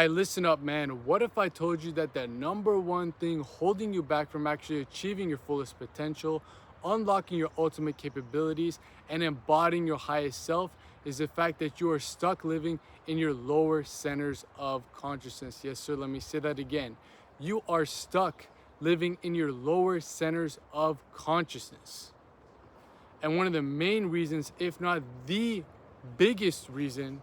Listen up, man. What if I told you that the number one thing holding you back from actually achieving your fullest potential, unlocking your ultimate capabilities, and embodying your highest self is the fact that you are stuck living in your lower centers of consciousness? Yes, sir. Let me say that again. You are stuck living in your lower centers of consciousness. And one of the main reasons, if not the biggest reason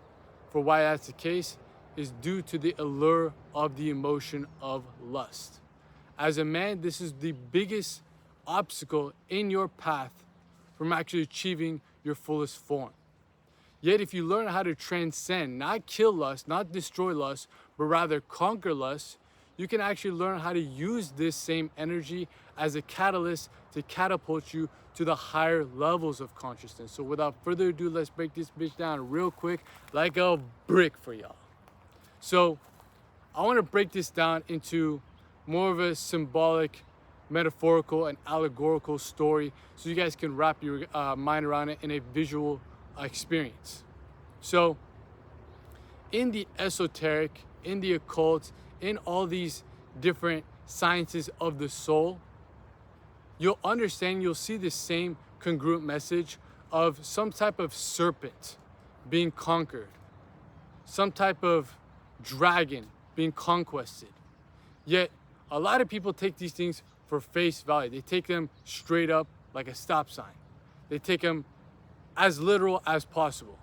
for why that's the case, is due to the allure of the emotion of lust. As a man, this is the biggest obstacle in your path from actually achieving your fullest form. Yet if you learn how to transcend, not kill lust, not destroy lust, but rather conquer lust, you can actually learn how to use this same energy as a catalyst to catapult you to the higher levels of consciousness. So without further ado, let's break this bitch down real quick like a brick for y'all. So I want to break this down into more of a symbolic, metaphorical, and allegorical story so you guys can wrap your mind around it in a visual experience. So in the esoteric, in the occult, in all these different sciences of the soul, you'll understand, you'll see the same congruent message of some type of serpent being conquered, some type of dragon being conquested. Yet a lot of people take these things for face value. They take them straight up like a stop sign. They take them as literal as possible.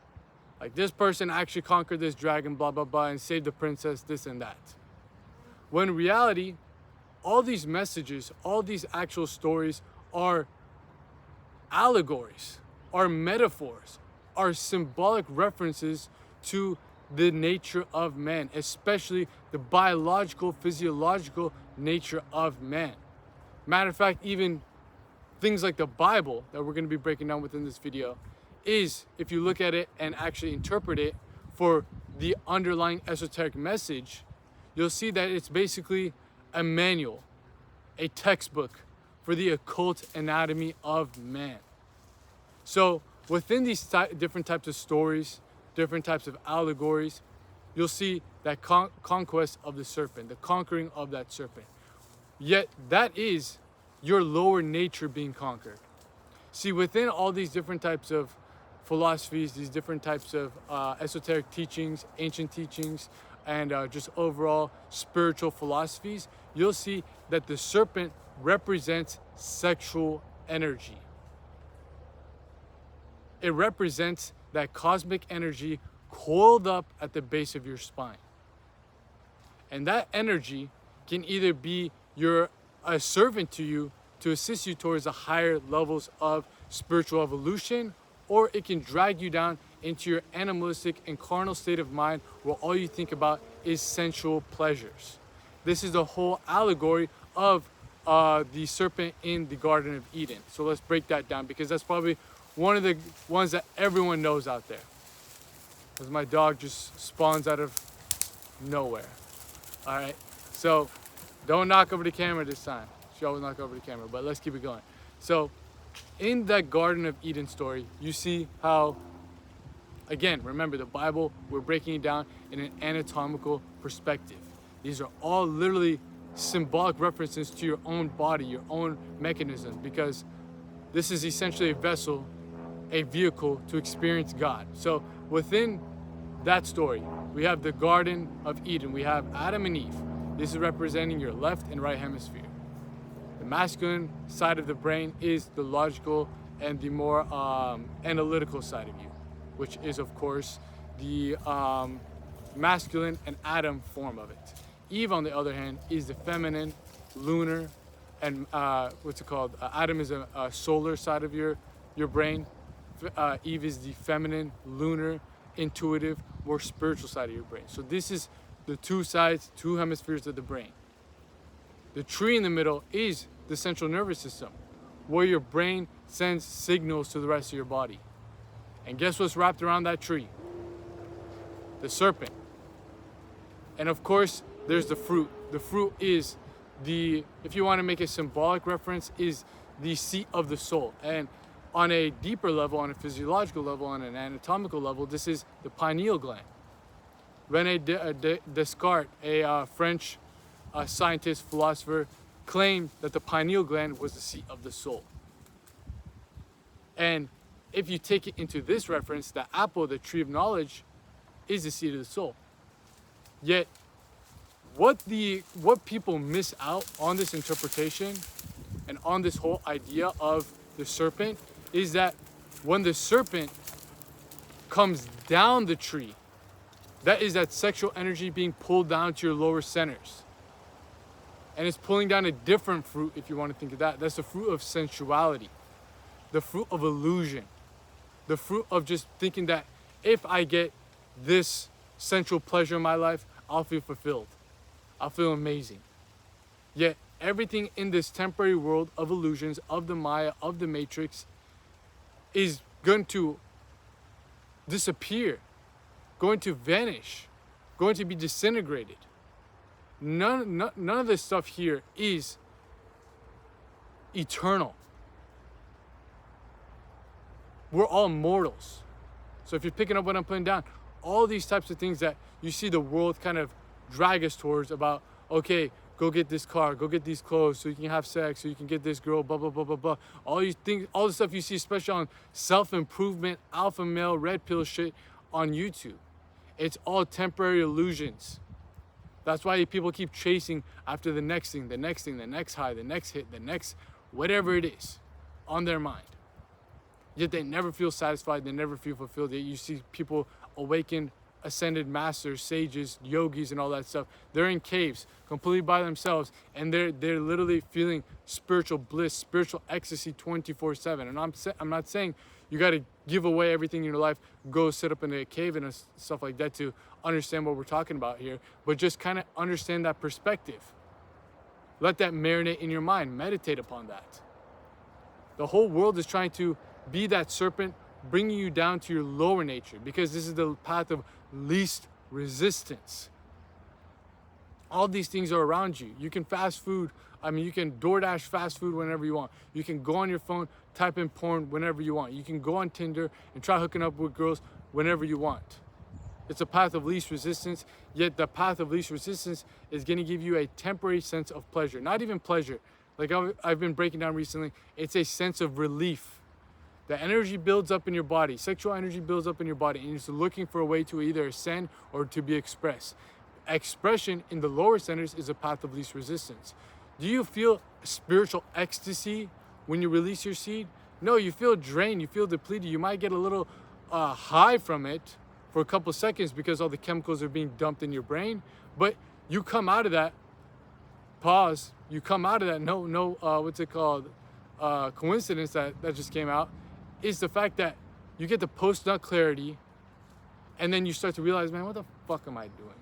Like, this person actually conquered this dragon, blah, blah, blah, and saved the princess, this and that. When in reality, all these messages, all these actual stories are allegories, are metaphors, are symbolic references to the nature of man, especially the biological, physiological nature of man. Matter of fact, even things like the Bible that we're going to be breaking down within this video is, if you look at it and actually interpret it for the underlying esoteric message, you'll see that it's basically a manual, a textbook for the occult anatomy of man. So within these different types of stories, different types of allegories, you'll see that conquest of the serpent, the conquering of that serpent. Yet that is your lower nature being conquered. See, within all these different types of philosophies, these different types of esoteric teachings, ancient teachings, and just overall spiritual philosophies, you'll see that the serpent represents sexual energy. It represents that cosmic energy coiled up at the base of your spine. And that energy can either be a servant to you to assist you towards the higher levels of spiritual evolution, or it can drag you down into your animalistic and carnal state of mind where all you think about is sensual pleasures. This is the whole allegory of the serpent in the Garden of Eden. So let's break that down, because that's probably one of the ones that everyone knows out there. Because my dog just spawns out of nowhere. All right, so don't knock over the camera this time. She always knock over the camera, but let's keep it going. So in that Garden of Eden story, you see how, again, remember the Bible, we're breaking it down in an anatomical perspective. These are all literally symbolic references to your own body, your own mechanism, because this is essentially a vessel, a vehicle to experience God. So within that story, we have the Garden of Eden. We have Adam and Eve. This is representing your left and right hemisphere. The masculine side of the brain is the logical and the more analytical side of you, which is, of course, the masculine and Adam form of it. Eve, on the other hand, is the feminine, lunar, and Adam is a solar side of your brain. Eve is the feminine, lunar, intuitive, more spiritual side of your brain. So this is the two sides, two hemispheres of the brain. The tree in the middle is the central nervous system, where your brain sends signals to the rest of your body. And guess what's wrapped around that tree? The serpent. And of course, there's the fruit. The fruit is if you want to make a symbolic reference, is the seat of the soul. And on a deeper level, on a physiological level, on an anatomical level, this is the pineal gland. Descartes, a French scientist, philosopher, claimed that the pineal gland was the seat of the soul. And if you take it into this reference, the apple, the tree of knowledge, is the seat of the soul. Yet, what people miss out on this interpretation and on this whole idea of the serpent is that when the serpent comes down the tree, that is that sexual energy being pulled down to your lower centers. And it's pulling down a different fruit, if you want to think of that. That's the fruit of sensuality, the fruit of illusion, the fruit of just thinking that if I get this sensual pleasure in my life, I'll feel fulfilled. I'll feel amazing. Yet everything in this temporary world of illusions, of the Maya, of the Matrix, is going to disappear, going to vanish, going to be disintegrated. None of this stuff here is eternal. We're all mortals. So if you're picking up what I'm putting down, all these types of things that you see the world kind of drag us towards about, okay, go get this car, go get these clothes so you can have sex, so you can get this girl, blah, blah, blah, blah, blah. All these things, all the stuff you see, especially on self-improvement, alpha male, red pill shit on YouTube. It's all temporary illusions. That's why people keep chasing after the next thing, the next thing, the next high, the next hit, the next whatever it is on their mind. Yet they never feel satisfied, they never feel fulfilled. Yet you see people awakened, ascended masters, sages, yogis, and all that stuff. They're in caves, completely by themselves, and they're literally feeling spiritual bliss, spiritual ecstasy 24/7. And I'm not saying you got to give away everything in your life, go sit up in a cave and stuff like that to understand what we're talking about here, but just kind of understand that perspective. Let that marinate in your mind. Meditate upon that. The whole world is trying to be that serpent, bringing you down to your lower nature, because this is the path of least resistance. All these things are around you. You can fast food. You can DoorDash fast food whenever you want. You can go on your phone, type in porn whenever you want. You can go on Tinder and try hooking up with girls whenever you want. It's a path of least resistance, yet the path of least resistance is going to give you a temporary sense of pleasure. Not even pleasure. Like I've been breaking down recently, it's a sense of relief. The energy builds up in your body. Sexual energy builds up in your body, and it's looking for a way to either ascend or to be expressed. Expression in the lower centers is a path of least resistance. Do you feel spiritual ecstasy when you release your seed? No, you feel drained, you feel depleted. You might get a little high from it for a couple seconds because all the chemicals are being dumped in your brain, but you come out of that, you come out of that, coincidence that just came out, is the fact that you get the post-nut clarity, and then you start to realize, man, what the fuck am I doing?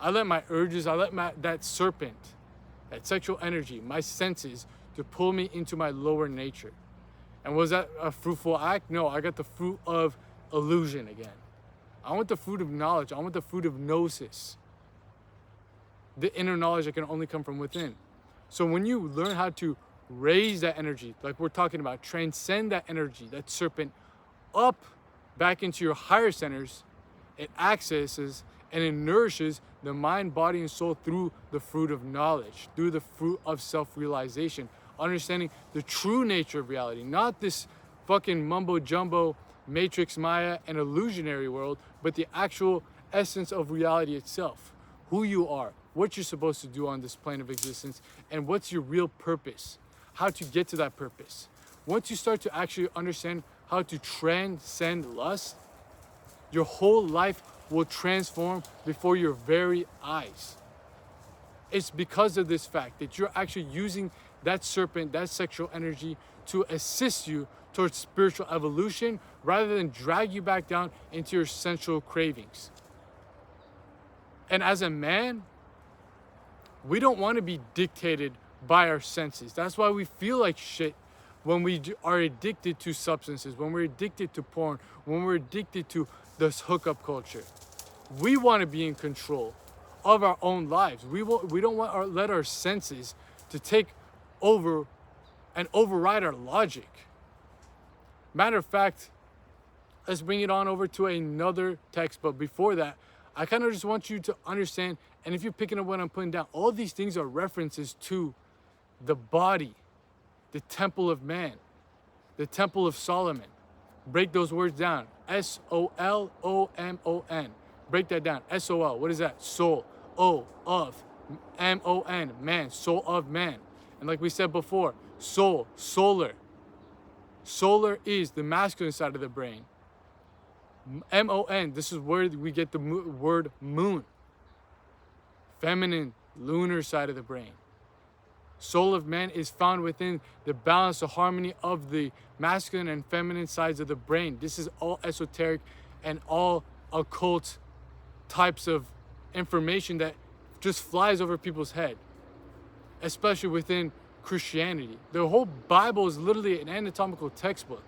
I let my urges, that serpent, that sexual energy, my senses, to pull me into my lower nature. And was that a fruitful act? No, I got the fruit of illusion again. I want the fruit of knowledge. I want the fruit of gnosis. The inner knowledge that can only come from within. So when you learn how to raise that energy, like we're talking about, transcend that energy, that serpent, up back into your higher centers, it accesses and it nourishes the mind, body, and soul through the fruit of knowledge, through the fruit of self-realization, understanding the true nature of reality, not this fucking mumbo-jumbo, matrix, Maya, and illusionary world, but the actual essence of reality itself, who you are, what you're supposed to do on this plane of existence, and what's your real purpose, how to get to that purpose. Once you start to actually understand how to transcend lust, your whole life will transform before your very eyes. It's because of this fact that you're actually using that serpent, that sexual energy, to assist you towards spiritual evolution rather than drag you back down into your sensual cravings. And as a man, we don't want to be dictated by our senses. That's why we feel like shit when we are addicted to substances, when we're addicted to porn, when we're addicted to this hookup culture. We want to be in control of our own lives. We don't want let our senses to take over and override our logic. Matter of fact, let's bring it on over to another text. But before that, I kind of just want you to understand, and if you're picking up what I'm putting down, all these things are references to the body, the temple of man, the temple of Solomon. Break those words down. Solomon. Break that down. Sol. What is that? Soul. O of. M-O-N. Man. Soul of man. And like we said before, soul. Solar. Solar is the masculine side of the brain. M-O-N. This is where we get the word moon. Feminine, lunar side of the brain. Soul of man is found within the balance, the harmony of the masculine and feminine sides of the brain. This is all esoteric and all occult types of information that just flies over people's head, especially within Christianity. The whole Bible is literally an anatomical textbook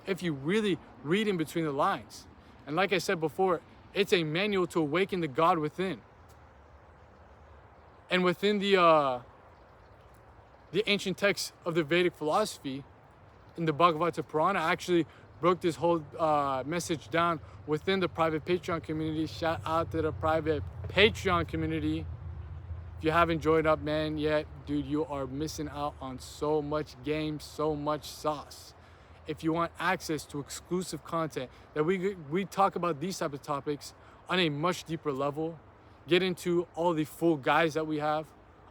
if you really read in between the lines. And like I said before, it's a manual to awaken the God within. And within the ancient texts of the Vedic philosophy, in the Bhagavata Purana, I actually broke this whole message down within the private Patreon community. Shout out to the private Patreon community. If you haven't joined up, man, yet, dude, you are missing out on so much game, so much sauce. If you want access to exclusive content that we talk about these type of topics on a much deeper level, get into all the full guides that we have,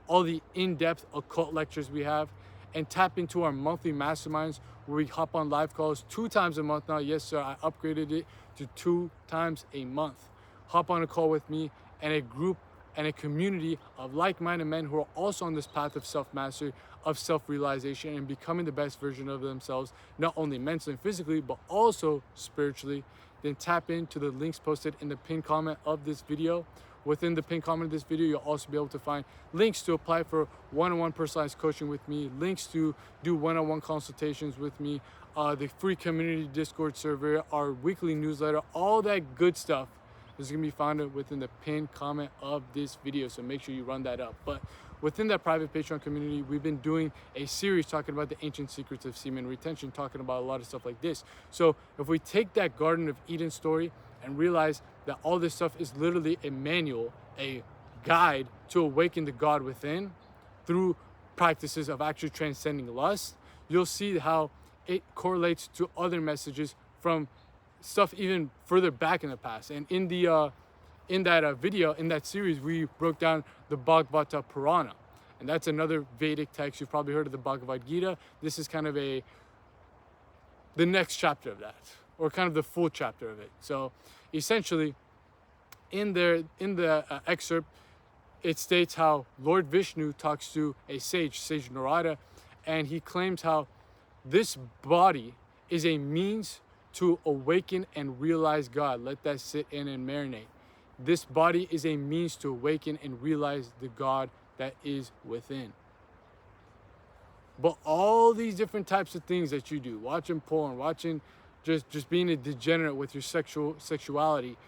all the in-depth occult lectures we have, and tap into our monthly masterminds where we hop on live calls 2 times a month now. Yes, sir, I upgraded it to 2 times a month. Hop on a call with me and a group and a community of like-minded men who are also on this path of self-mastery, of self-realization, and becoming the best version of themselves, not only mentally and physically, but also spiritually. Then tap into the links posted in the pinned comment of this video. Within the pinned comment of this video, you'll also be able to find links to apply for one-on-one personalized coaching with me, links to do one-on-one consultations with me, the free community Discord server, our weekly newsletter, all that good stuff is going to be found within the pinned comment of this video. So make sure you run that up. But within that private Patreon community, we've been doing a series talking about the ancient secrets of semen retention, talking about a lot of stuff like this. So if we take that Garden of Eden story and realize that all this stuff is literally a manual, a guide to awaken the God within through practices of actually transcending lust, you'll see how it correlates to other messages from stuff even further back in the past. And in that video, in that series, we broke down the Bhagavata Purana. And that's another Vedic text. You've probably heard of the Bhagavad Gita. This is kind of the next chapter of that, or kind of the full chapter of it. So essentially, in the excerpt, it states how Lord Vishnu talks to a sage Narada, and he claims how this body is a means to awaken and realize God. Let that sit in and marinate. This body is a means to awaken and realize the God that is within. But all these different types of things that you do, watching porn, watching just being a degenerate with your sexuality,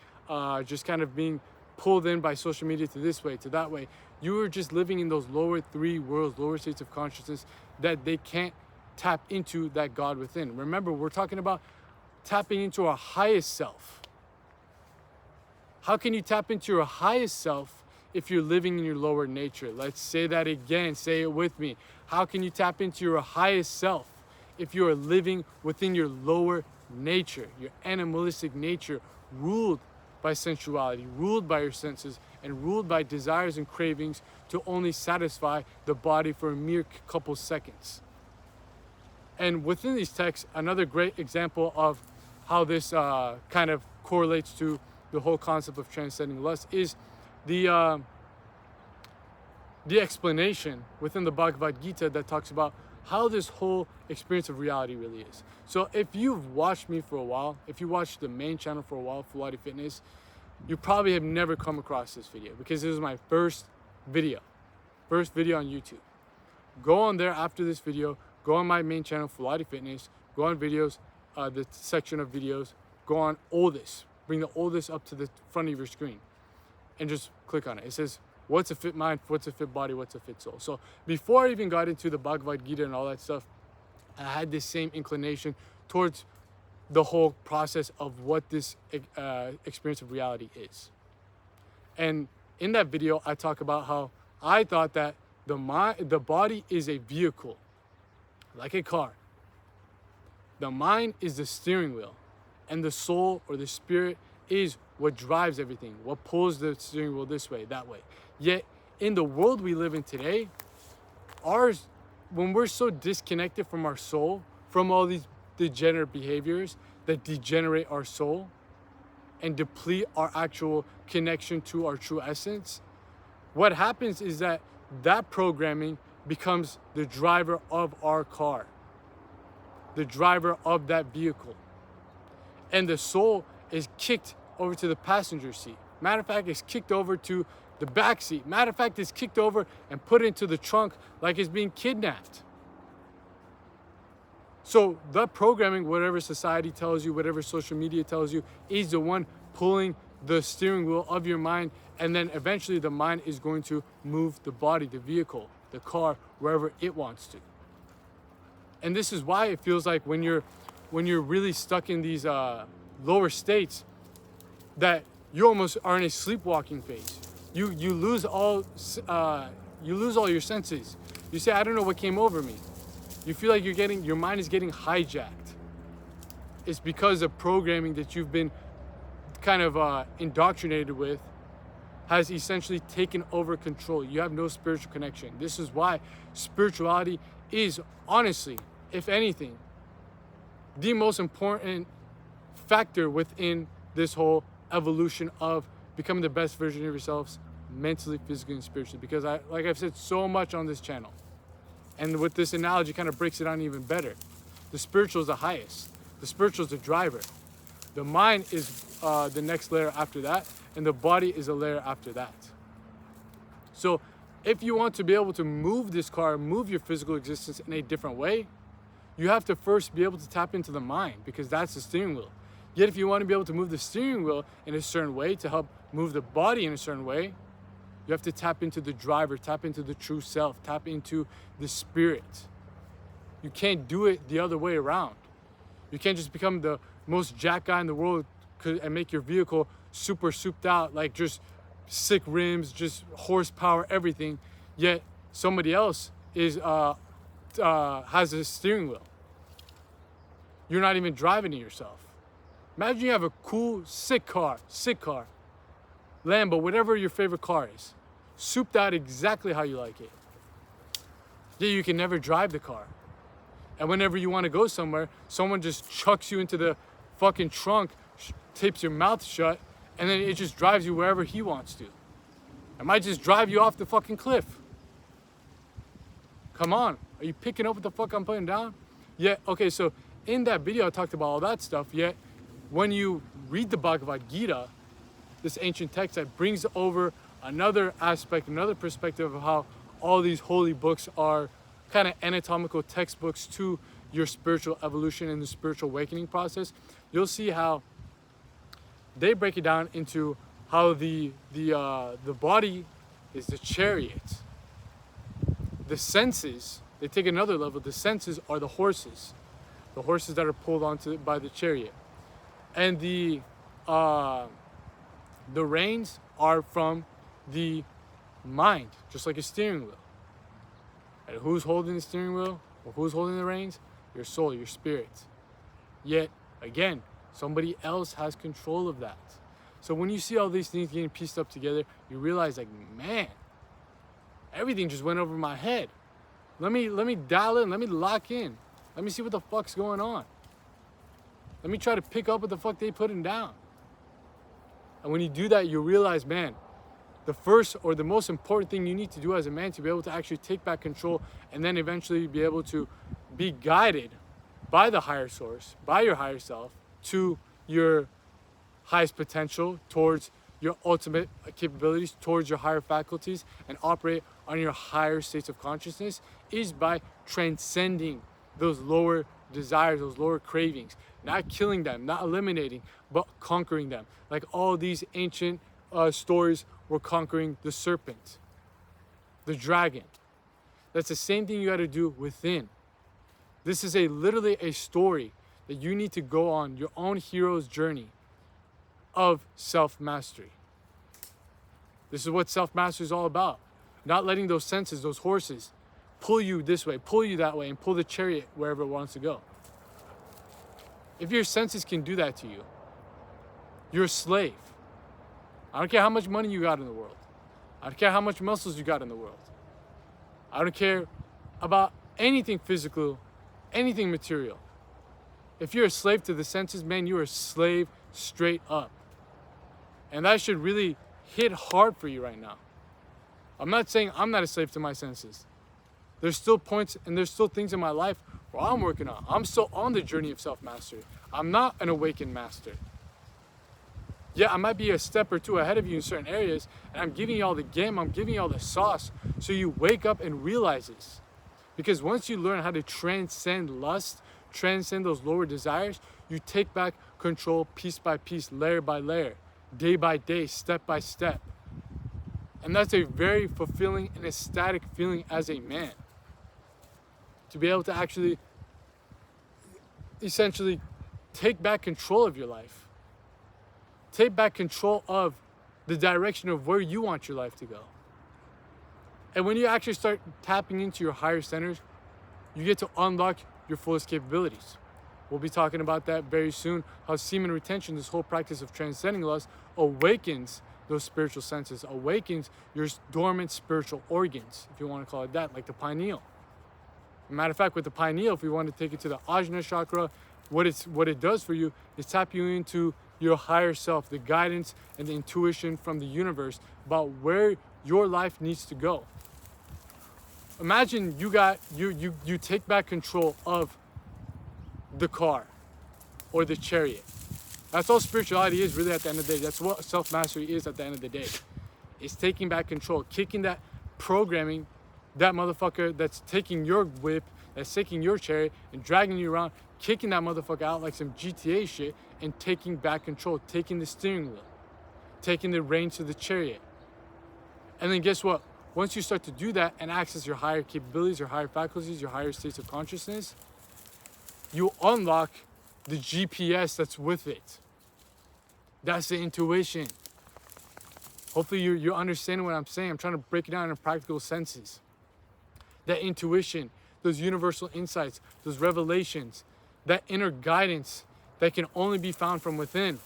just kind of being pulled in by social media to this way, to that way, you are just living in those lower 3 worlds, lower states of consciousness that they can't tap into that God within. Remember, we're talking about tapping into our highest self. How can you tap into your highest self if you're living in your lower nature? Let's say that again. Say it with me. How can you tap into your highest self if you are living within your lower nature, your animalistic nature, ruled by sensuality, ruled by your senses, and ruled by desires and cravings to only satisfy the body for a mere couple seconds? And within these texts, another great example of how this kind of correlates to the whole concept of transcending lust is the explanation within the Bhagavad Gita that talks about how this whole experience of reality really is. So if you've watched me for a while, if you watched the main channel for a while, Fulati Fitness, you probably have never come across this video because this is my first video on YouTube. Go on there after this video, go on my main channel, Fulati Fitness, go on videos, the section of videos, go on oldest, bring the oldest up to the front of your screen and just click on it. It says, what's a fit mind, what's a fit body, what's a fit soul? So before I even got into the Bhagavad Gita and all that stuff, I had this same inclination towards the whole process of what this experience of reality is. And in that video, I talk about how I thought that the body is a vehicle, like a car. The mind is the steering wheel, and the soul or the spirit is what drives everything, what pulls the steering wheel this way, that way. Yet, in the world we live in today, when we're so disconnected from our soul, from all these degenerate behaviors that degenerate our soul and deplete our actual connection to our true essence, what happens is that programming becomes the driver of our car, the driver of that vehicle. And the soul is kicked over to the passenger seat. Matter of fact, it's kicked over to the back seat. Matter of fact, it's kicked over and put into the trunk like it's being kidnapped. So the programming, whatever society tells you, whatever social media tells you, is the one pulling the steering wheel of your mind, and then eventually the mind is going to move the body, the vehicle, the car, wherever it wants to. And this is why it feels like when you're really stuck in these lower states, that you almost are in a sleepwalking phase. You lose all your senses. You say, I don't know what came over me. You feel like your mind is getting hijacked. It's because of programming that you've been kind of indoctrinated with has essentially taken over control. You have no spiritual connection. This is why spirituality is, honestly, if anything, the most important factor within this whole evolution of becoming the best version of yourselves mentally, physically, and spiritually. Because like I've said so much on this channel, and with this analogy kind of breaks it down even better. The spiritual is the highest. The spiritual is the driver. The mind is the next layer after that, and the body is a layer after that. So if you want to be able to move this car, move your physical existence in a different way, you have to first be able to tap into the mind, because that's the steering wheel. Yet if you want to be able to move the steering wheel in a certain way to help move the body in a certain way, you have to tap into the driver, tap into the true self, tap into the spirit. You can't do it the other way around. You can't just become the most jacked guy in the world and make your vehicle super souped out, like just sick rims, just horsepower, everything, yet somebody else has a steering wheel. You're not even driving it yourself. Imagine you have a cool, sick car, Lambo, whatever your favorite car is, souped out exactly how you like it. Yet you can never drive the car. And whenever you want to go somewhere, someone just chucks you into the fucking trunk, tapes your mouth shut, and then it just drives you wherever he wants to. It might just drive you off the fucking cliff. Come on, are you picking up what the fuck I'm putting down? Yeah, okay, so in that video I talked about all that stuff, yet when you read the Bhagavad Gita, this ancient text that brings over another aspect, another perspective of how all these holy books are kind of anatomical textbooks to your spiritual evolution and the spiritual awakening process, you'll see how they break it down into how the body is the chariot. The senses, they take another level. The senses are the horses that are pulled onto by the chariot. And the reins are from the mind, just like a steering wheel. And who's holding the steering wheel? Or who's holding the reins? Your soul, your spirit. Yet, again, somebody else has control of that. So when you see all these things getting pieced up together, you realize, like, man, everything just went over my head. Let me dial in, let me lock in. Let me see what the fuck's going on. Let me try to pick up what the fuck they putting down. And when you do that, you realize, man, the first or the most important thing you need to do as a man to be able to actually take back control and then eventually be able to be guided by the higher source, by your higher self, to your highest potential, towards your ultimate capabilities, towards your higher faculties, and operate on your higher states of consciousness, is by transcending those lower desires, those lower cravings, not killing them, not eliminating, but conquering them. Like all these ancient stories were conquering the serpent, the dragon. That's the same thing you got to do within. This is literally a story that you need to go on your own hero's journey of self-mastery. This is what self-mastery is all about. Not letting those senses, those horses, pull you this way, pull you that way, and pull the chariot wherever it wants to go. If your senses can do that to you, you're a slave. I don't care how much money you got in the world. I don't care how much muscles you got in the world. I don't care about anything physical, anything material. If you're a slave to the senses, man, you're a slave straight up. And that should really hit hard for you right now. I'm not saying I'm not a slave to my senses. There's still points and there's still things in my life where I'm working on. I'm still on the journey of self-mastery. I'm not an awakened master. Yeah, I might be a step or two ahead of you in certain areas, and I'm giving you all the game, I'm giving you all the sauce, so you wake up and realize this. Because once you learn how to transcend lust, transcend those lower desires, you take back control piece by piece, layer by layer, day by day, step by step. And that's a very fulfilling and ecstatic feeling as a man. To be able to actually, essentially, take back control of your life. Take back control of the direction of where you want your life to go. And when you actually start tapping into your higher centers, you get to unlock your fullest capabilities. We'll be talking about that very soon, how semen retention, this whole practice of transcending lust, awakens those spiritual senses, awakens your dormant spiritual organs, if you want to call it that, like the pineal. Matter of fact, with the pineal, if we want to take it to the Ajna chakra, what it does for you is tap you into your higher self, the guidance and the intuition from the universe about where your life needs to go. Imagine you take back control of the car or the chariot. That's all spirituality is really at the end of the day. That's what self-mastery is at the end of the day. It's taking back control, kicking that programming, that motherfucker that's taking your whip, that's taking your chariot and dragging you around, kicking that motherfucker out like some GTA shit and taking back control, taking the steering wheel, taking the reins to the chariot. And then guess what? Once you start to do that and access your higher capabilities, your higher faculties, your higher states of consciousness, you unlock the GPS that's with it. That's the intuition. Hopefully you're understanding what I'm saying. I'm trying to break it down in practical senses. That intuition, those universal insights, those revelations, that inner guidance that can only be found from within.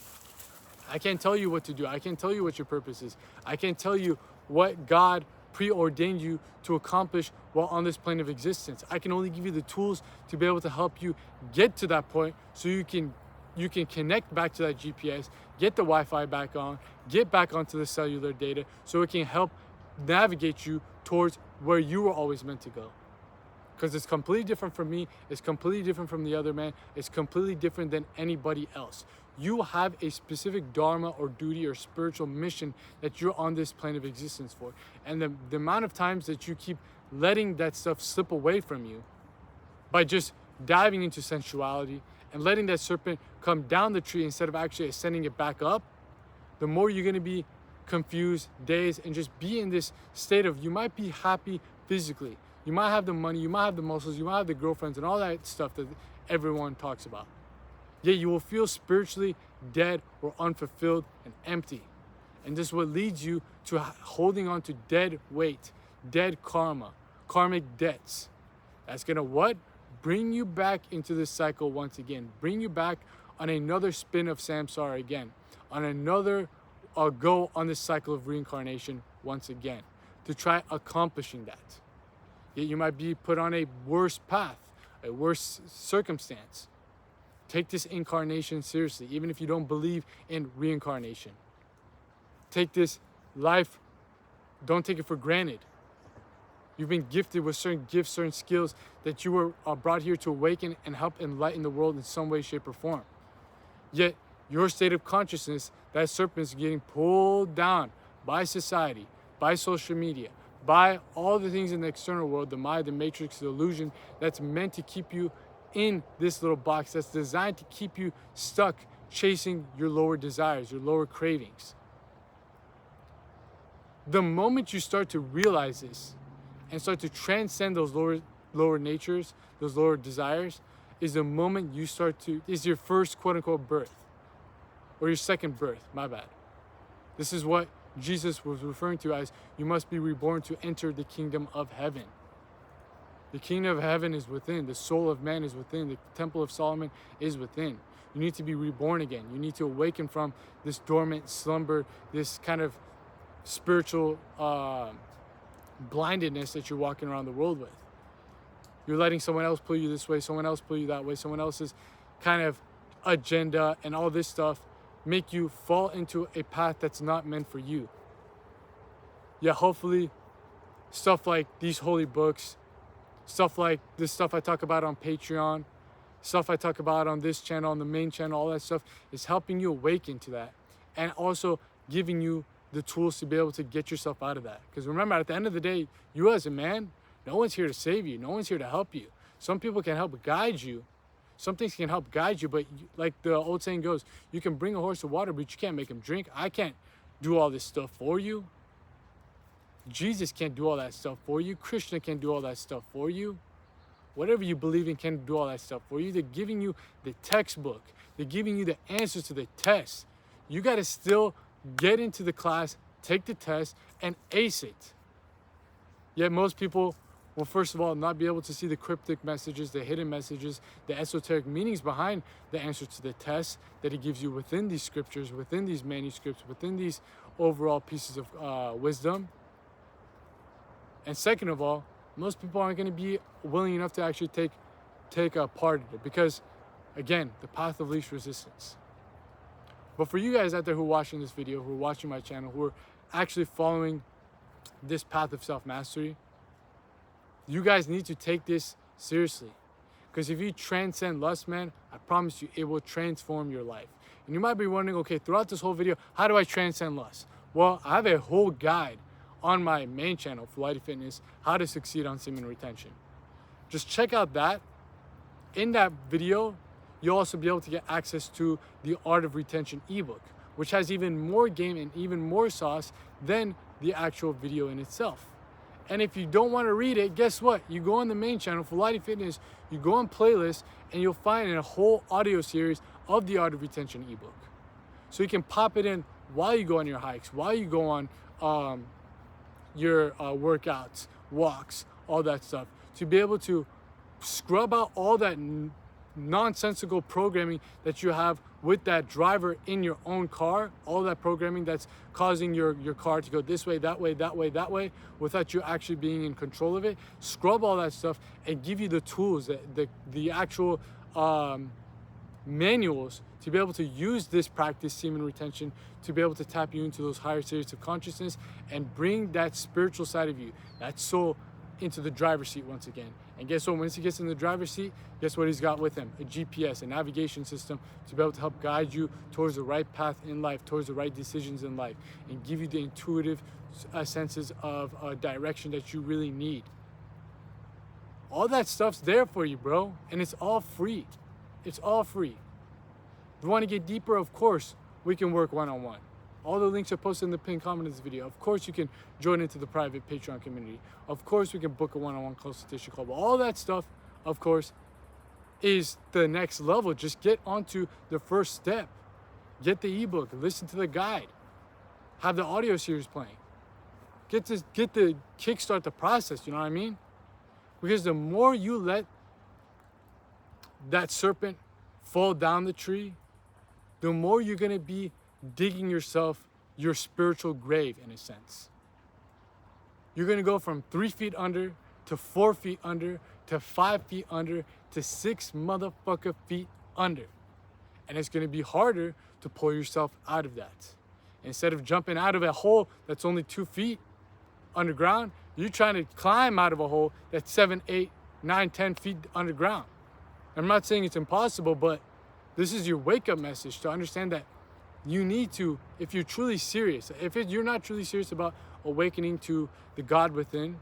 I can't tell you what to do. I can't tell you what your purpose is. I can't tell you what God preordained you to accomplish while on this plane of existence. I can only give you the tools to be able to help you get to that point so you can connect back to that GPS, get the Wi-Fi back on, get back onto the cellular data so it can help navigate you towards where you were always meant to go. Because it's completely different from me, it's completely different from the other man, it's completely different than anybody else. You have a specific dharma or duty or spiritual mission that you're on this plane of existence for. And the amount of times that you keep letting that stuff slip away from you by just diving into sensuality and letting that serpent come down the tree instead of actually ascending it back up, the more you're going to be confused, dazed, and just be in this state of, you might be happy physically, you might have the money, you might have the muscles, you might have the girlfriends and all that stuff that everyone talks about. Yet you will feel spiritually dead or unfulfilled and empty. And this is what leads you to holding on to dead weight, dead karma, karmic debts. That's gonna what? Bring you back into this cycle once again. Bring you back on another spin of samsara again. On another go on this cycle of reincarnation once again. To try accomplishing that. Yet you might be put on a worse path, a worse circumstance. Take this incarnation seriously, even if you don't believe in reincarnation. Take this life, don't take it for granted. You've been gifted with certain gifts, certain skills that you were brought here to awaken and help enlighten the world in some way, shape, or form. Yet, your state of consciousness, that serpent is getting pulled down by society, by social media, by all the things in the external world, the Maya, the matrix, the illusion, that's meant to keep you in this little box, that's designed to keep you stuck chasing your lower desires, your lower cravings. The moment you start to realize this and start to transcend those lower natures, those lower desires, is the moment you is your first quote unquote birth, or your second birth, my bad. This is what Jesus was referring to as you must be reborn to enter the kingdom of heaven. The kingdom of heaven is within. The soul of man is within. The temple of Solomon is within. You need to be reborn again. You need to awaken from this dormant slumber, this kind of spiritual blindedness that you're walking around the world with. You're letting someone else pull you this way, someone else pull you that way, someone else's kind of agenda and all this stuff make you fall into a path that's not meant for you. Yeah, hopefully stuff like these holy books, stuff like this stuff I talk about on Patreon, stuff I talk about on this channel, on the main channel, all that stuff is helping you awaken to that and also giving you the tools to be able to get yourself out of that. Because remember, at the end of the day, you as a man, no one's here to save you. No one's here to help you. Some people can help guide you. Some things can help guide you, but like the old saying goes, you can bring a horse to water, but you can't make him drink. I can't do all this stuff for you. Jesus can't do all that stuff for you. Krishna can't do all that stuff for you. Whatever you believe in can do all that stuff for you. They're giving you the textbook. They're giving you the answers to the test. You got to still get into the class, take the test, and ace it. Yet most people will, first of all, not be able to see the cryptic messages, the hidden messages, the esoteric meanings behind the answers to the test that it gives you within these scriptures, within these manuscripts, within these overall pieces of wisdom. And second of all, most people aren't going to be willing enough to actually take a part of it because, again, the path of least resistance. But for you guys out there who are watching this video, who are watching my channel, who are actually following this path of self-mastery, you guys need to take this seriously. Because if you transcend lust, man, I promise you, it will transform your life. And you might be wondering, okay, throughout this whole video, how do I transcend lust? Well, I have a whole guide on my main channel, Flighty Fitness, how to succeed on semen retention. Just check out that. In that video, you'll also be able to get access to the Art of Retention ebook, which has even more game and even more sauce than the actual video in itself. And if you don't want to read it, guess what? You go on the main channel, Flighty Fitness, you go on playlist, and you'll find a whole audio series of the Art of Retention ebook. So you can pop it in while you go on your hikes, while you go on your workouts, walks, all that stuff, to be able to scrub out all that nonsensical programming that you have with that driver in your own car, all that programming that's causing your car to go this way, that way, that way, that way, without you actually being in control of it. Scrub all that stuff and give you the tools, the actual manuals to be able to use this practice, semen retention, to be able to tap you into those higher states of consciousness and bring that spiritual side of you, that soul, into the driver's seat once again. And guess what? Once he gets in the driver's seat, guess what he's got with him? A GPS, a navigation system to be able to help guide you towards the right path in life, towards the right decisions in life, and give you the intuitive senses of direction that you really need. All that stuff's there for you, bro. And it's all free. It's all free. If you want to get deeper, of course, we can work one-on-one. All the links are posted in the pinned comment of this video. Of course, you can join into the private Patreon community. Of course, we can book a one-on-one consultation call. But all that stuff, of course, is the next level. Just get onto the first step. Get the ebook. Listen to the guide. Have the audio series playing. Get the kickstart the process. You know what I mean? Because the more you let that serpent fall down the tree, the more you're going to be digging yourself your spiritual grave, in a sense. You're going to go from 3 feet under to 4 feet under to 5 feet under to 6 motherfucker feet under. And it's going to be harder to pull yourself out of that. Instead of jumping out of a hole that's only 2 feet underground, you're trying to climb out of a hole that's 7, 8, 9, 10 feet underground. I'm not saying it's impossible, but this is your wake-up message to understand that you need to, if you're truly serious, you're not truly serious about awakening to the God within,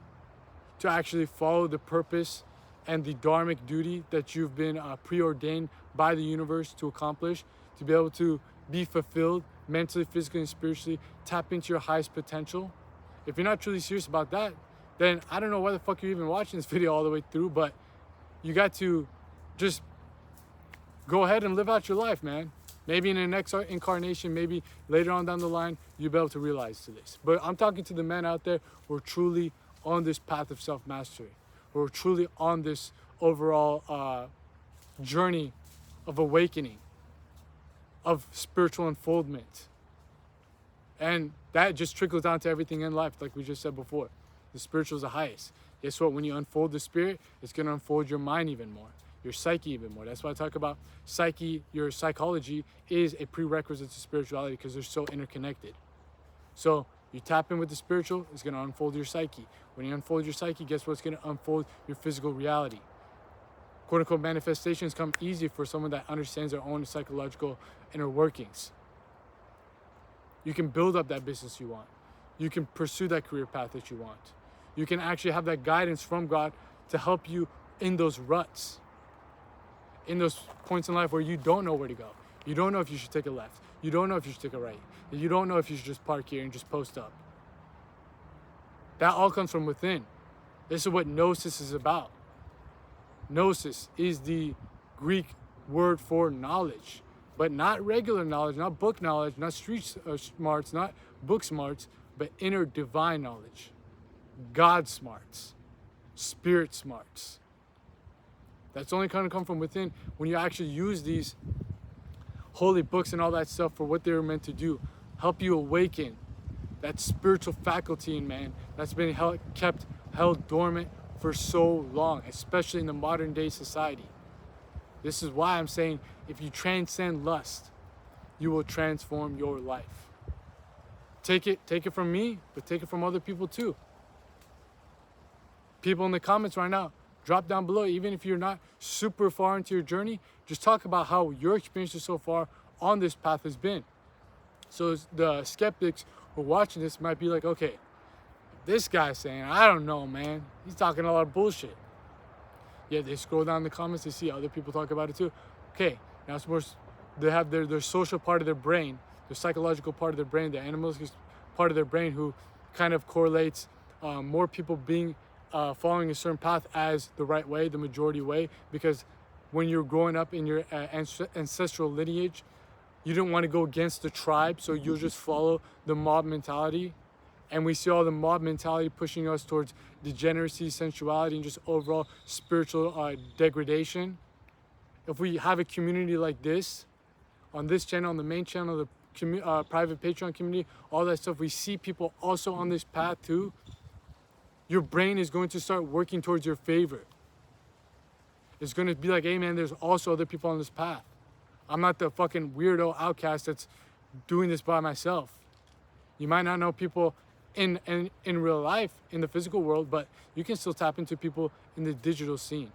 to actually follow the purpose and the dharmic duty that you've been preordained by the universe to accomplish, to be able to be fulfilled mentally, physically, and spiritually, tap into your highest potential. If you're not truly serious about that, then I don't know why the fuck you're even watching this video all the way through, but you got to just go ahead and live out your life, man. Maybe in the next incarnation, maybe later on down the line, you'll be able to realize to this. But I'm talking to the men out there who are truly on this path of self-mastery, who are truly on this overall journey of awakening, of spiritual unfoldment. And that just trickles down to everything in life, like we just said before. The spiritual is the highest. Guess what? When you unfold the spirit, it's going to unfold your mind even more, your psyche even more. That's why I talk about psyche. Your psychology is a prerequisite to spirituality because they're so interconnected. So you tap in with the spiritual, it's going to unfold your psyche. When you unfold your psyche, guess what's going to unfold your physical reality. Quote unquote manifestations come easy for someone that understands their own psychological inner workings. You can build up that business you want. You can pursue that career path that you want. You can actually have that guidance from God to help you in those ruts, in those points in life where you don't know where to go. You don't know if you should take a left. You don't know if you should take a right. You don't know if you should just park here and just post up. That all comes from within. This is what gnosis is about. Gnosis is the Greek word for knowledge, but not regular knowledge, not book knowledge, not street smarts, not book smarts, but inner divine knowledge. God smarts, spirit smarts. That's only going to come from within when you actually use these holy books and all that stuff for what they were meant to do. Help you awaken that spiritual faculty in man that's been kept held dormant for so long, especially in the modern day society. This is why I'm saying if you transcend lust, you will transform your life. Take it from me, but take it from other people too. People in the comments right now, drop down below, even if you're not super far into your journey, just talk about how your experiences so far on this path has been. So the skeptics who are watching this might be like, okay, this guy's saying, I don't know, man. He's talking a lot of bullshit. Yeah, they scroll down the comments, they see other people talk about it too. Okay, now suppose they have their social part of their brain, their psychological part of their brain, the animalistic part of their brain who kind of correlates more people being following a certain path as the right way, the majority way, because when you're growing up in your ancestral lineage, you don't want to go against the tribe, so you'll just follow the mob mentality. And we see all the mob mentality pushing us towards degeneracy, sensuality, and just overall spiritual degradation. If we have a community like this, on this channel, on the main channel, the private Patreon community, all that stuff, we see people also on this path too, your brain is going to start working towards your favor. It's going to be like, hey man, there's also other people on this path. I'm not the fucking weirdo outcast that's doing this by myself. You might not know people in real life, in the physical world, but you can still tap into people in the digital scene.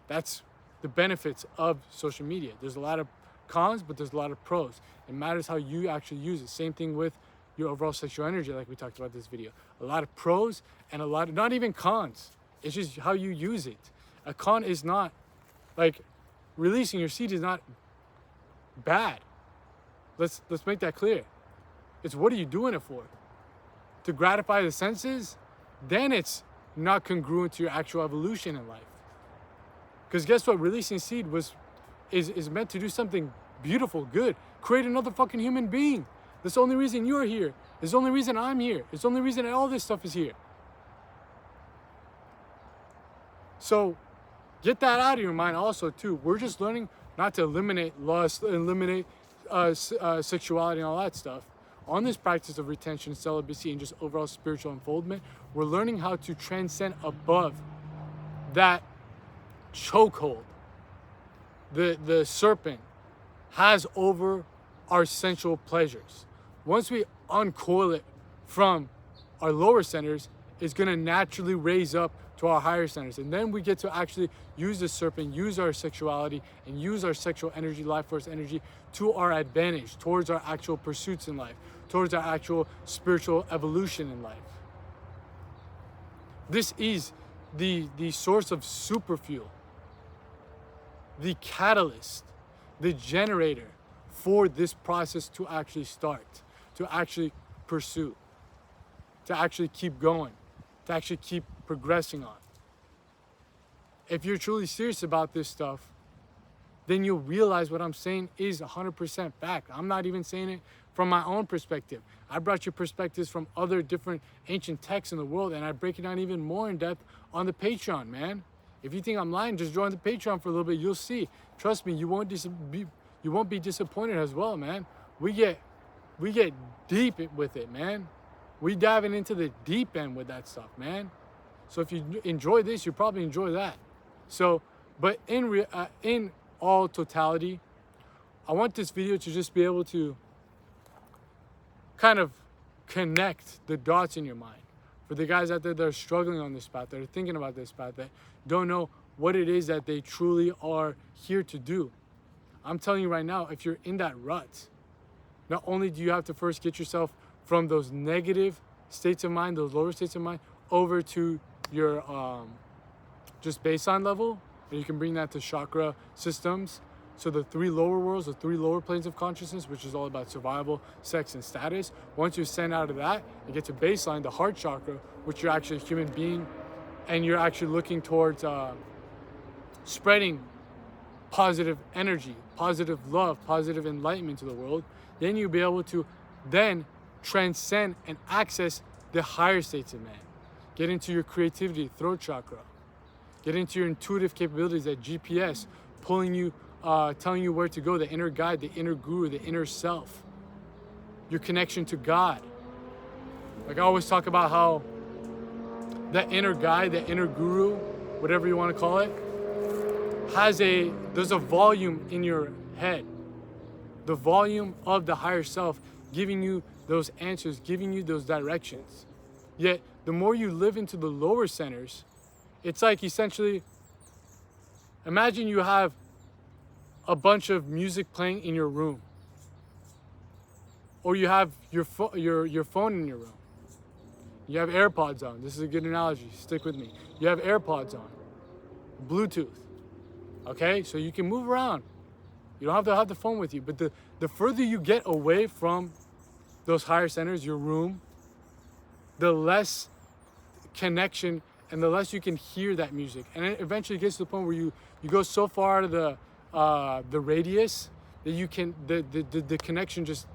That's the benefits of social media. There's a lot of cons, but there's a lot of pros. It matters how you actually use it. Same thing with your overall sexual energy, like we talked about in this video. A lot of pros and a lot of, not even cons. It's just how you use it. A con is not, like, releasing your seed is not bad. Let's make that clear. It's what are you doing it for? To gratify the senses? Then it's not congruent to your actual evolution in life. Because guess what? Releasing seed is meant to do something beautiful, good. Create another fucking human being. That's the only reason you're here. It's the only reason I'm here. It's the only reason all this stuff is here. So get that out of your mind also too. We're just learning not to eliminate lust, eliminate sexuality and all that stuff. On this practice of retention, celibacy, and just overall spiritual unfoldment, we're learning how to transcend above that chokehold the serpent has over our sensual pleasures. Once we uncoil it from our lower centers, it's going to naturally raise up to our higher centers. And then we get to actually use the serpent, use our sexuality, and use our sexual energy, life force energy to our advantage, towards our actual pursuits in life, towards our actual spiritual evolution in life. This is the source of superfuel, the catalyst, the generator for this process to actually start, to actually pursue, to actually keep going, to actually keep progressing on. If you're truly serious about this stuff, then you'll realize what I'm saying is 100% fact. I'm not even saying it from my own perspective. I brought you perspectives from other different ancient texts in the world, and I break it down even more in depth on the Patreon, man. If you think I'm lying, just join the Patreon for a little bit. You'll see. Trust me, you won't be disappointed as well, man. We get deep with it, man. We diving into the deep end with that stuff, man. So if you enjoy this, you probably enjoy that. So, but in all totality, I want this video to just be able to kind of connect the dots in your mind. For the guys out there that are struggling on this path, that are thinking about this path, that don't know what it is that they truly are here to do. I'm telling you right now, if you're in that rut, not only do you have to first get yourself from those negative states of mind, those lower states of mind, over to your just baseline level, and you can bring that to chakra systems. So the 3 lower worlds, the 3 lower planes of consciousness, which is all about survival, sex, and status. Once you ascend out of that and get to baseline, the heart chakra, which you're actually a human being, and you're actually looking towards spreading positive energy, positive love, positive enlightenment to the world, then you'll be able to then transcend and access the higher states of man. Get into your creativity, throat chakra. Get into your intuitive capabilities, that GPS, pulling you, telling you where to go, the inner guide, the inner guru, the inner self. Your connection to God. Like I always talk about how that inner guide, the inner guru, whatever you want to call it, there's a volume in your head. The volume of the higher self giving you those answers, giving you those directions. Yet, the more you live into the lower centers, it's like essentially, imagine you have a bunch of music playing in your room. Or you have your phone in your room. You have AirPods on. This is a good analogy. Stick with me. You have AirPods on. Bluetooth. Okay? So you can move around. You don't have to have the phone with you. But the further you get away from those higher centers, your room, the less connection and the less you can hear that music. And it eventually gets to the point where you go so far out of the radius that you can the connection just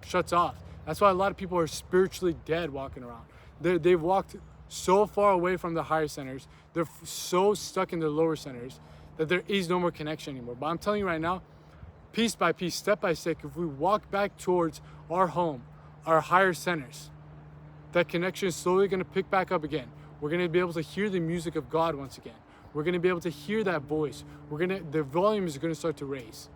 shuts off. That's why a lot of people are spiritually dead walking around. They've walked so far away from the higher centers. They're so stuck in the lower centers that there is no more connection anymore. But I'm telling you right now, piece by piece, step by step, if we walk back towards our home, our higher centers, that connection is slowly going to pick back up again. We're going to be able to hear the music of God once again. We're going to be able to hear that voice. The volume is going to start to raise.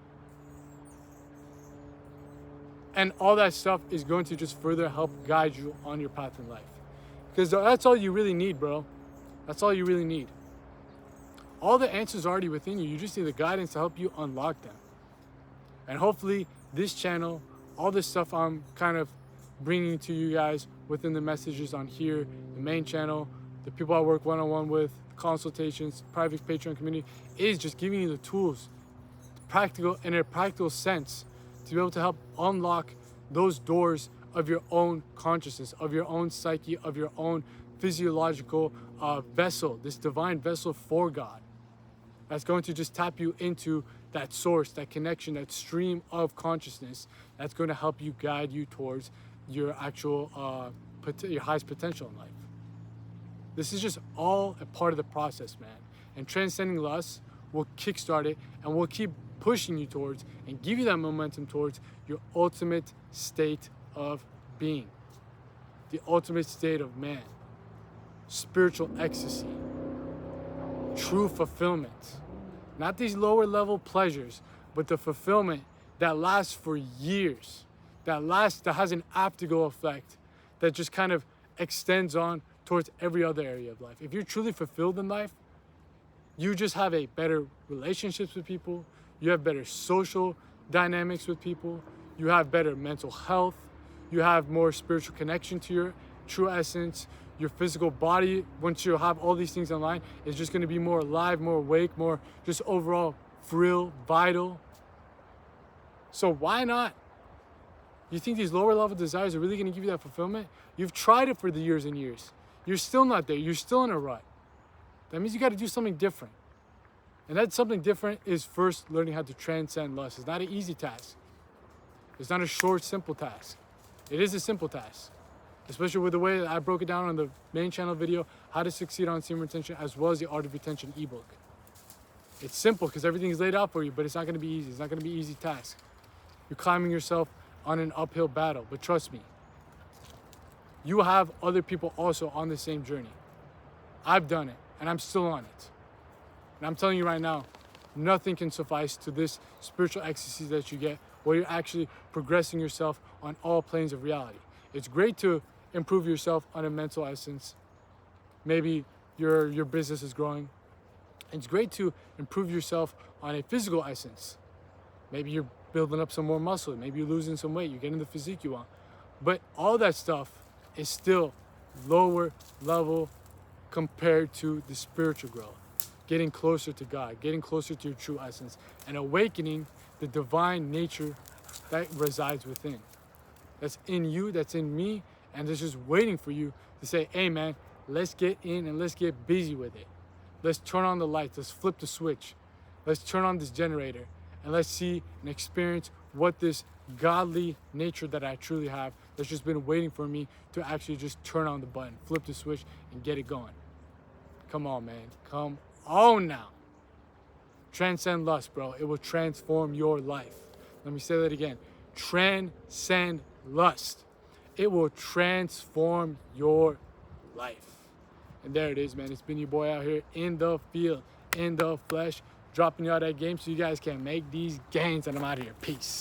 And all that stuff is going to just further help guide you on your path in life. Because that's all you really need, bro. That's all you really need. All the answers are already within you. You just need the guidance to help you unlock them. And hopefully this channel, all this stuff I'm kind of bringing to you guys within the messages on here, the main channel, the people I work one-on-one with, consultations, private Patreon community, is just giving you the tools, in a practical sense, to be able to help unlock those doors of your own consciousness, of your own psyche, of your own physiological vessel, this divine vessel for God. That's going to just tap you into that source, that connection, that stream of consciousness that's going to help you guide you towards your actual, your highest potential in life. This is just all a part of the process, man. And transcending lust will kickstart it and will keep pushing you towards and give you that momentum towards your ultimate state of being, the ultimate state of man, spiritual ecstasy, true fulfillment. Not these lower level pleasures, but the fulfillment that lasts for years, that has an afterglow effect that just kind of extends on towards every other area of life. If you're truly fulfilled in life, you just have a better relationships with people, you have better social dynamics with people, you have better mental health, you have more spiritual connection to your true essence. Your physical body, once you have all these things in line, is just going to be more alive, more awake, more just overall frill, vital. So why not? You think these lower level desires are really going to give you that fulfillment? You've tried it for the years and years. You're still not there. You're still in a rut. That means you got to do something different. And that's something different is first learning how to transcend lust. It's not an easy task. It's not a short, simple task. It is a simple task, especially with the way that I broke it down on the main channel video, How to Succeed on Semen Retention, as well as the Art of Retention ebook. It's simple because everything is laid out for you, but it's not going to be easy. It's not going to be an easy task. You're climbing yourself on an uphill battle, but trust me, you have other people also on the same journey. I've done it, and I'm still on it. And I'm telling you right now, nothing can suffice to this spiritual ecstasy that you get where you're actually progressing yourself on all planes of reality. It's great to improve yourself on a mental essence. Maybe your business is growing. It's great to improve yourself on a physical essence. Maybe you're building up some more muscle. Maybe you're losing some weight. You're getting the physique you want. But all that stuff is still lower level compared to the spiritual growth. Getting closer to God, getting closer to your true essence, and awakening the divine nature that resides within. That's in you, that's in me, and it's just waiting for you to say, hey man, let's get in and let's get busy with it. Let's turn on the lights, let's flip the switch. Let's turn on this generator and let's see and experience what this godly nature that I truly have that's just been waiting for me to actually just turn on the button, flip the switch, and get it going. Come on, man. Come on now. Transcend lust, bro. It will transform your life. Let me say that again. Transcend lust. It will transform your life. And there it is, man. It's been your boy out here in the field, in the flesh, dropping y'all that game so you guys can make these gains. And I'm out of here. Peace.